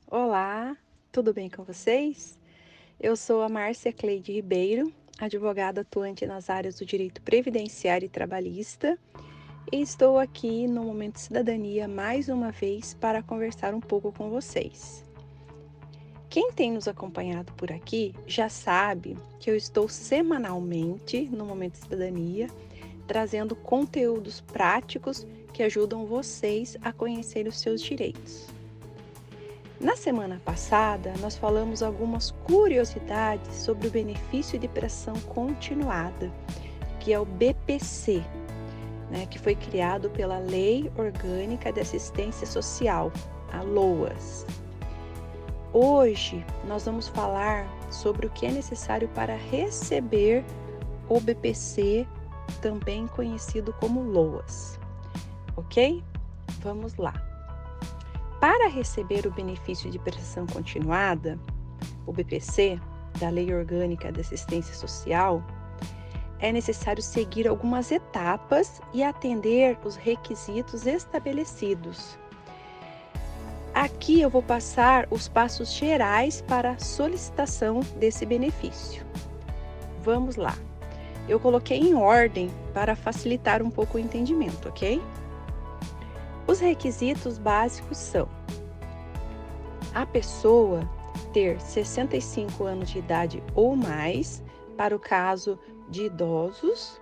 Olá, tudo bem com vocês? Eu sou a Márcia Cleide Ribeiro, advogada atuante nas áreas do direito previdenciário e trabalhista, e estou aqui no Momento Cidadania mais uma vez para conversar um pouco com vocês. Quem tem nos acompanhado por aqui já sabe que eu estou semanalmente no Momento Cidadania trazendo conteúdos práticos que ajudam vocês a conhecer os seus direitos. Na semana passada, nós falamos algumas curiosidades sobre o benefício de prestação continuada, que é o BPC, que foi criado pela Lei Orgânica de Assistência Social, a LOAS. Hoje, nós vamos falar sobre o que é necessário para receber o BPC, também conhecido como LOAS. Ok? Vamos lá. Para receber o benefício de prestação continuada, o BPC, da Lei Orgânica de Assistência Social, é necessário seguir algumas etapas e atender os requisitos estabelecidos. Aqui eu vou passar os passos gerais para a solicitação desse benefício. Vamos lá. Eu coloquei em ordem para facilitar um pouco o entendimento, ok? Os requisitos básicos são a pessoa ter 65 anos de idade ou mais, para o caso de idosos,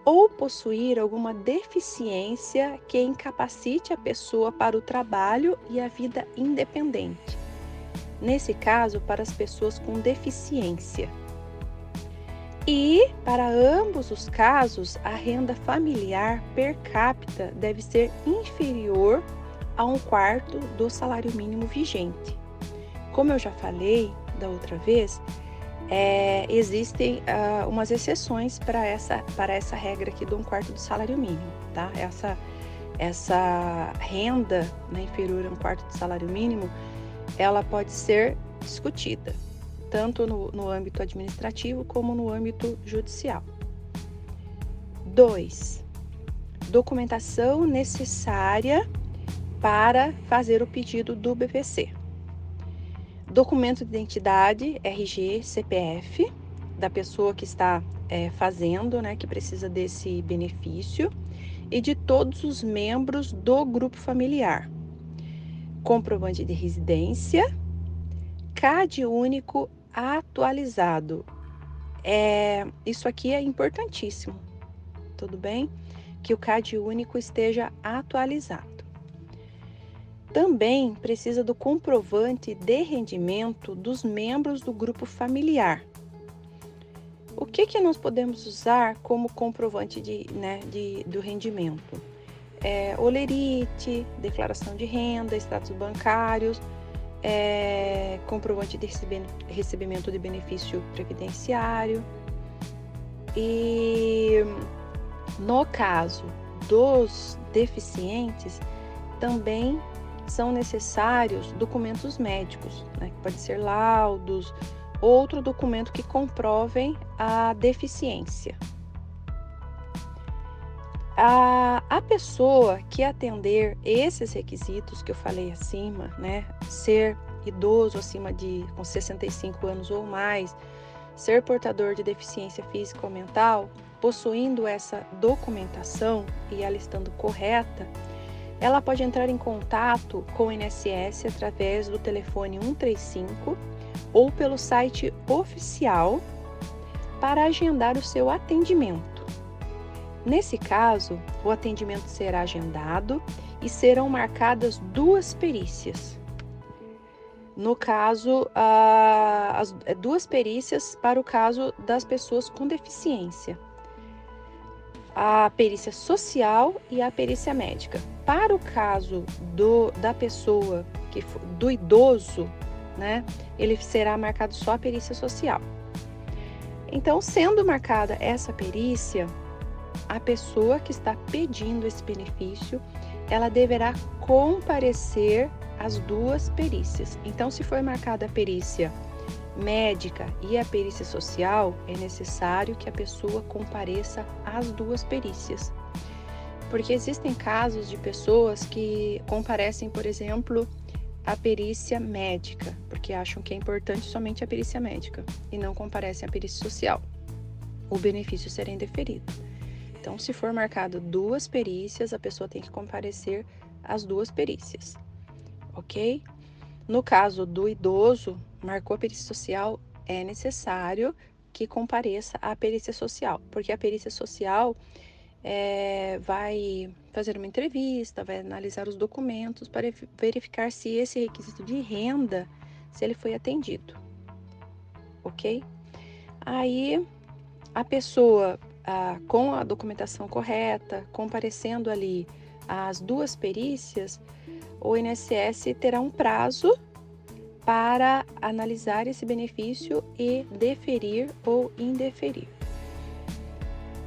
ou possuir alguma deficiência que incapacite a pessoa para o trabalho e a vida independente. Nesse caso, para as pessoas com deficiência. E, para ambos os casos, a renda familiar per capita deve ser inferior a 1/4 do salário mínimo vigente. Como eu já falei da outra vez, existem umas exceções para essa regra aqui do 1/4 do salário mínimo, tá? Essa renda, inferior a 1/4 do salário mínimo, ela pode ser discutida, tanto no âmbito administrativo como no âmbito judicial. 2. Documentação necessária para fazer o pedido do BPC. Documento de identidade, RG, CPF, da pessoa que está fazendo, que precisa desse benefício, e de todos os membros do grupo familiar. Comprovante de residência, CAD único atualizado. Isso aqui é importantíssimo, tudo bem? Que o CAD único esteja atualizado. Também precisa do comprovante de rendimento dos membros do grupo familiar. O que nós podemos usar como comprovante do rendimento? Olerite, declaração de renda, extratos bancários, comprovante de recebimento de benefício previdenciário. E no caso dos deficientes, também são necessários documentos médicos, que pode ser laudos, outro documento que comprovem a deficiência. A pessoa que atender esses requisitos que eu falei acima, ser idoso com 65 anos ou mais, ser portador de deficiência física ou mental, possuindo essa documentação e ela estando correta, ela pode entrar em contato com o INSS através do telefone 135 ou pelo site oficial para agendar o seu atendimento. Nesse caso, o atendimento será agendado e serão marcadas 2 perícias. No caso, as 2 perícias para o caso das pessoas com deficiência. A perícia social e a perícia médica. Para o caso da pessoa, do idoso, ele será marcado só a perícia social. Então, sendo marcada essa perícia, a pessoa que está pedindo esse benefício, ela deverá comparecer às 2 perícias. Então, se for marcada a perícia médica e a perícia social, é necessário que a pessoa compareça às 2 perícias. Porque existem casos de pessoas que comparecem, por exemplo, a perícia médica, porque acham que é importante somente a perícia médica e não comparecem à perícia social, o benefício será indeferido. Então, se for marcado 2 perícias, a pessoa tem que comparecer às 2 perícias, ok? No caso do idoso, marcou a perícia social, é necessário que compareça à perícia social, porque a perícia social vai fazer uma entrevista, vai analisar os documentos para verificar se esse requisito de renda, se ele foi atendido, ok? Aí, a pessoa com a documentação correta, comparecendo ali às 2 perícias, o INSS terá um prazo para analisar esse benefício e deferir ou indeferir.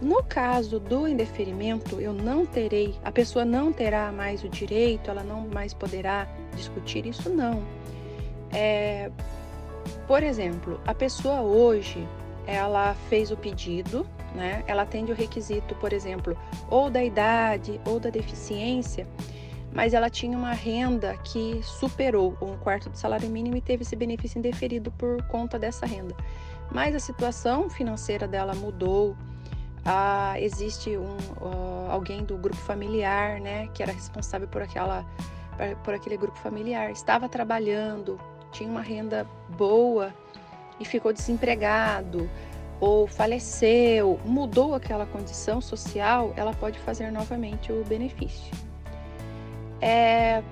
No caso do indeferimento, a pessoa não terá mais o direito, ela não mais poderá discutir isso, não. Por exemplo, a pessoa hoje, ela fez o pedido, né? Ela atende o requisito, por exemplo, ou da idade ou da deficiência, mas ela tinha uma renda que superou 1/4 do salário mínimo e teve esse benefício indeferido por conta dessa renda. Mas a situação financeira dela mudou, existe alguém do grupo familiar, né, que era responsável por aquele grupo familiar, estava trabalhando, tinha uma renda boa e ficou desempregado, ou faleceu, mudou aquela condição social, ela pode fazer novamente o benefício.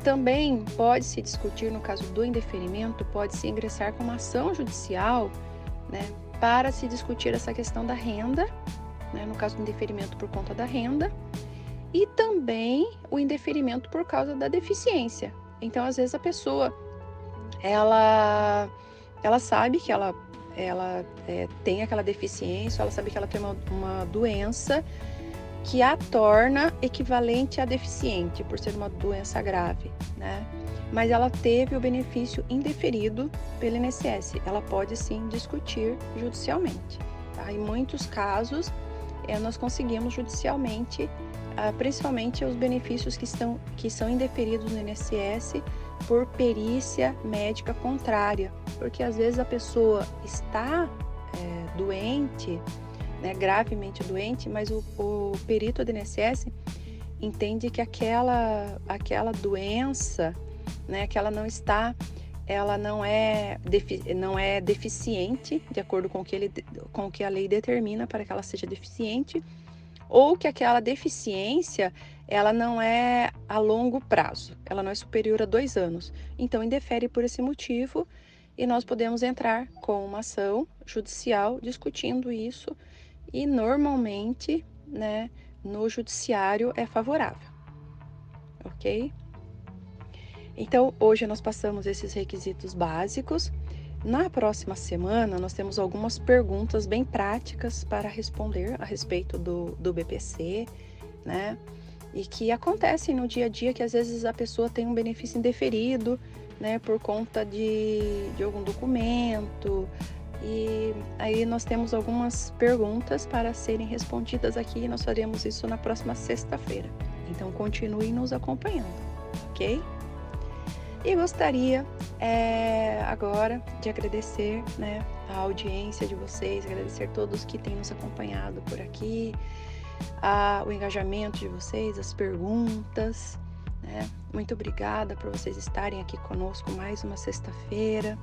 Também pode-se discutir, no caso do indeferimento, pode-se ingressar com uma ação judicial, né, para se discutir essa questão da renda, né, no caso do indeferimento por conta da renda, e também o indeferimento por causa da deficiência. Então, às vezes, a pessoa, ela sabe que ela tem aquela deficiência, ela sabe que ela tem uma doença que a torna equivalente a deficiente, por ser uma doença grave, né? Mas ela teve o benefício indeferido pelo INSS. Ela pode, sim, discutir judicialmente. Tá? Em muitos casos, nós conseguimos judicialmente, principalmente os benefícios que são indeferidos no INSS por perícia médica contrária, porque às vezes a pessoa está doente, né, gravemente doente, mas o perito do INSS entende que aquela doença, né, que ela não é deficiente, de acordo com o que a lei determina para que ela seja deficiente, ou que aquela deficiência, ela não é a longo prazo, ela não é superior a 2 anos. Então, indefere por esse motivo e nós podemos entrar com uma ação judicial discutindo isso e normalmente, né, no judiciário é favorável, ok? Então, hoje nós passamos esses requisitos básicos. Na próxima semana, nós temos algumas perguntas bem práticas para responder a respeito do BPC, né? E que acontecem no dia a dia, que às vezes a pessoa tem um benefício indeferido, né? Por conta de algum documento. E aí nós temos algumas perguntas para serem respondidas aqui e nós faremos isso na próxima sexta-feira. Então, continue nos acompanhando, ok? E gostaria agora de agradecer, né, a audiência de vocês, agradecer a todos que têm nos acompanhado por aqui, o engajamento de vocês, as perguntas, né? Muito obrigada por vocês estarem aqui conosco mais uma sexta-feira.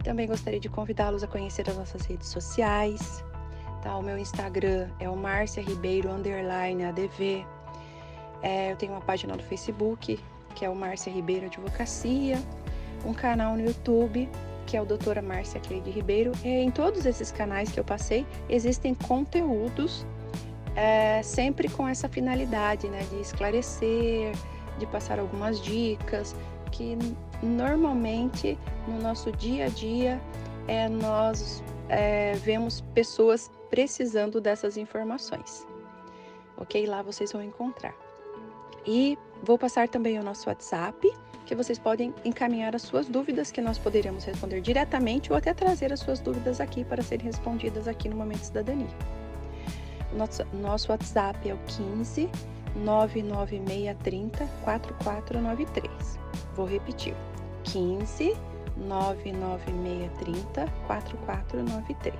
Também gostaria de convidá-los a conhecer as nossas redes sociais. Tá? O meu Instagram é o marciaribeiro_adv. Eu tenho uma página no Facebook, que é o Márcia Ribeiro Advocacia, um canal no YouTube, que é o Doutora Márcia Cleide Ribeiro. E em todos esses canais que eu passei, existem conteúdos sempre com essa finalidade, né, de esclarecer, de passar algumas dicas, que normalmente no nosso dia a dia nós vemos pessoas precisando dessas informações. Ok? Lá vocês vão encontrar. E vou passar também o nosso WhatsApp, que vocês podem encaminhar as suas dúvidas, que nós poderemos responder diretamente ou até trazer as suas dúvidas aqui para serem respondidas aqui no Momento Cidadania. Nosso WhatsApp é o 15 99630 4493. Vou repetir. 15 99630 4493.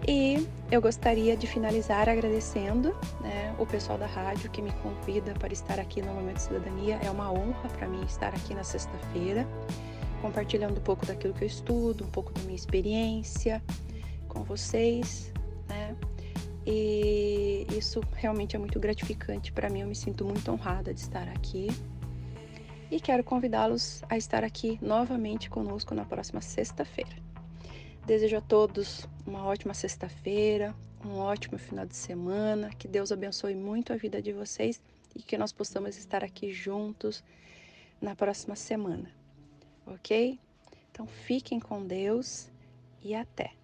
E eu gostaria de finalizar agradecendo, o pessoal da rádio que me convida para estar aqui no Momento de Cidadania. É uma honra para mim estar aqui na sexta-feira, compartilhando um pouco daquilo que eu estudo, um pouco da minha experiência com vocês, E isso realmente é muito gratificante para mim. Eu me sinto muito honrada de estar aqui. E quero convidá-los a estar aqui novamente conosco na próxima sexta-feira. Desejo a todos uma ótima sexta-feira, um ótimo final de semana, que Deus abençoe muito a vida de vocês e que nós possamos estar aqui juntos na próxima semana, ok? Então fiquem com Deus e até!